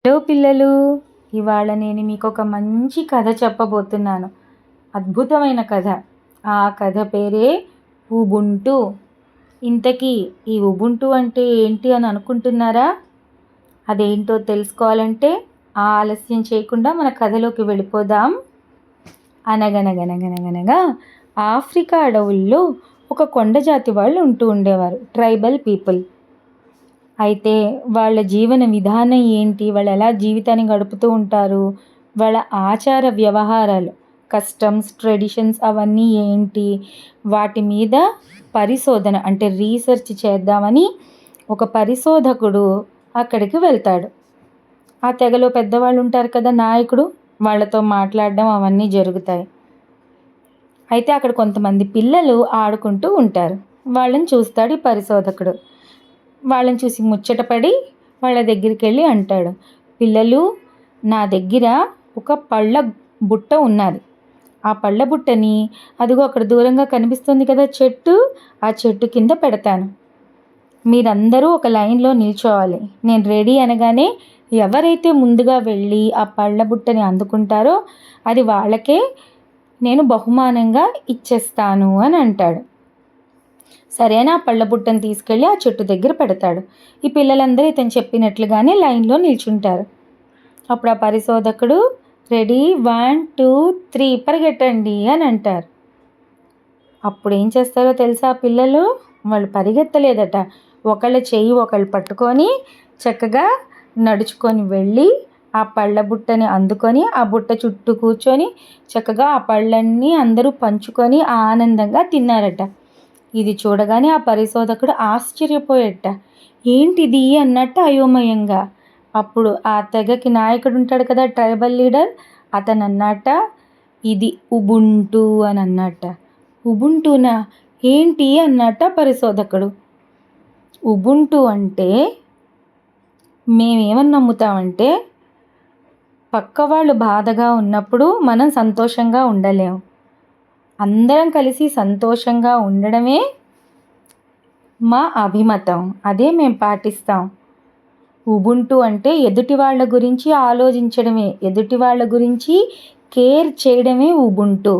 Hello పిల్లలు, ఇవాళ నేను మీకు ఒక మంచి కథ చెప్పబోతున్నాను. అద్భుతమైన కథ. ఆ కథ పేరే ఉబుంటూ. ఇంతకీ ఈ ఉబుంటూ అంటే ఏంటి అని అనుకుంటున్నారా? అదేంటో తెలుసుకోవాలంటే ఆలస్యం చేయకుండా మన కథలోకి వెళ్ళిపోదాం. అనగనగనగనగనగా ఆఫ్రికా అడవుల్లో ఒక కొండ జాతి వాళ్ళు ఉంటూ ఉండేవారు, ట్రైబల్ పీపుల్. అయితే వాళ్ళ జీవన విధానం ఏంటి, వాళ్ళు ఎలా జీవితాన్ని గడుపుతూ ఉంటారు, వాళ్ళ ఆచార వ్యవహారాలు, కస్టమ్స్, ట్రెడిషన్స్ అవన్నీ ఏంటి, వాటి మీద పరిశోధన అంటే రీసెర్చ్ చేద్దామని ఒక పరిశోధకుడు అక్కడికి వెళ్తాడు. ఆ తెగలో పెద్దవాళ్ళు ఉంటారు కదా, నాయకుడు, వాళ్ళతో మాట్లాడడం అవన్నీ జరుగుతాయి. అయితే అక్కడ కొంతమంది పిల్లలు ఆడుకుంటూ ఉంటారు. వాళ్ళని చూస్తాడు ఈ పరిశోధకుడు. వాళ్ళని చూసి ముచ్చటపడి వాళ్ళ దగ్గరికి వెళ్ళి అంటాడు, పిల్లలు, నా దగ్గర ఒక పళ్ళ బుట్ట ఉన్నది. ఆ పళ్ళ బుట్టని అదిగో అక్కడ దూరంగా కనిపిస్తుంది కదా చెట్టు, ఆ చెట్టు కింద పెడతాను. మీరందరూ ఒక లైన్లో నిల్చోవాలి. నేను రెడీ అనగానే ఎవరైతే ముందుగా వెళ్ళి ఆ పళ్ళ బుట్టని అందుకుంటారో అది వాళ్ళకే నేను బహుమానంగా ఇచ్చేస్తాను అని అంటాడు. సరే అని ఆ పళ్ళ బుట్టను తీసుకెళ్ళి ఆ చెట్టు దగ్గర పెడతాడు. ఈ పిల్లలందరూ ఇతను చెప్పినట్లుగానే లైన్లో నిల్చుంటారు. అప్పుడు ఆ పరిశోధకుడు, రెడీ, 1, 2, 3 పరిగెట్టండి అని అంటారు. అప్పుడు ఏం చేస్తారో తెలుసా పిల్లలు? వాళ్ళు పరిగెత్తలేదట. ఒకళ్ళ చెయ్యి ఒకళ్ళు పట్టుకొని చక్కగా నడుచుకొని వెళ్ళి ఆ పళ్ళ బుట్టని అందుకొని ఆ బుట్ట చుట్టూ కూర్చొని చక్కగా ఆ పళ్ళన్నీ అందరూ పంచుకొని ఆనందంగా తిన్నారట. ఇది చూడగానే ఆ పరిశోధకుడు ఆశ్చర్యపోయేట. ఏంటిది అన్నట్టు అయోమయంగా. అప్పుడు ఆ తెగకి నాయకుడు ఉంటాడు కదా, ట్రైబల్ లీడర్, అతను అన్నట్ట, ఇది ఉబుంటూ అని అన్నట్ట. ఉబుంటూనా ఏంటి అన్నట్ట పరిశోధకుడు. ఉబుంటూ అంటే మేమేమని నమ్ముతామంటే పక్క వాళ్ళు బాధగా ఉన్నప్పుడు మనం సంతోషంగా ఉండలేం. అందరం కలిసి సంతోషంగా ఉండడమే మా అభిమతం. అదే మేము పాటిస్తాం. ఉబుంటూ అంటే ఎదుటి వాళ్ళ గురించి ఆలోచించడమే, ఎదుటి వాళ్ళ గురించి కేర్ చేయడమే ubuntu.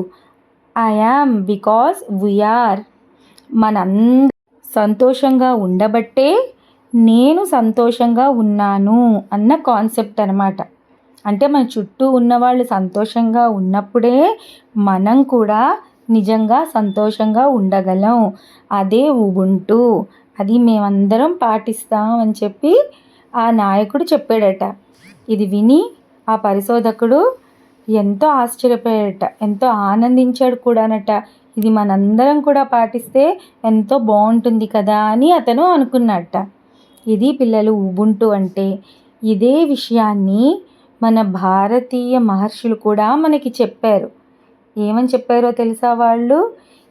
I am because we are. మనందరం సంతోషంగా ఉండబట్టే నేను సంతోషంగా ఉన్నాను అన్న కాన్సెప్ట్ అన్నమాట. అంటే మన చుట్టూ ఉన్నవాళ్ళు సంతోషంగా ఉన్నప్పుడే మనం కూడా నిజంగా సంతోషంగా ఉండగలం. అదే ఉబుంటూ. అది మేమందరం పాటిస్తాం అని చెప్పి ఆ నాయకుడు చెప్పాడట. ఇది విని ఆ పరిశోధకుడు ఎంతో ఆశ్చర్యపోయాడట, ఎంతో ఆనందించాడు కూడానట. ఇది మనందరం కూడా పాటిస్తే ఎంతో బాగుంటుంది కదా అని అతను అనుకున్నట్ట. ఇది పిల్లలు ఉబుంటూ అంటే. ఇదే విషయాన్ని మన భారతీయ మహర్షులు కూడా మనకి చెప్పారు. ఏమని చెప్పారో తెలుసా వాళ్ళు?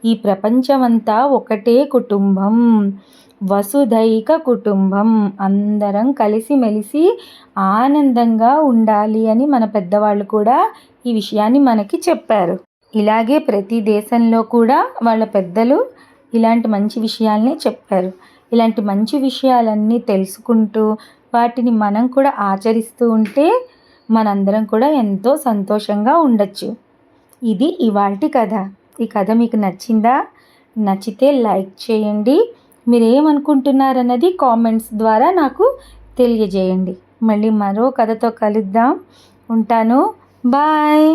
ఈ ప్రపంచమంతా ఒకటే కుటుంబం, వసుధైక కుటుంబం, అందరం కలిసిమెలిసి ఆనందంగా ఉండాలి అని మన పెద్దవాళ్ళు కూడా ఈ విషయాన్ని మనకి చెప్పారు. ఇలాగే ప్రతి దేశంలో కూడా వాళ్ళ పెద్దలు ఇలాంటి మంచి విషయాలనే చెప్పారు. ఇలాంటి మంచి విషయాలన్నీ తెలుసుకుంటూ వాటిని మనం కూడా ఆచరిస్తూ ఉంటే మనందరం కూడా ఎంతో సంతోషంగా ఉండొచ్చు. ఇది ఇవాల్టి కథ. ఈ కథ మీకు నచ్చిందా? నచ్చితే లైక్ చేయండి. మీరేమనుకుంటున్నారన్నది కామెంట్స్ ద్వారా నాకు తెలియజేయండి. మళ్ళీ మరో కథతో కలుద్దాం. ఉంటాను. బాయ్.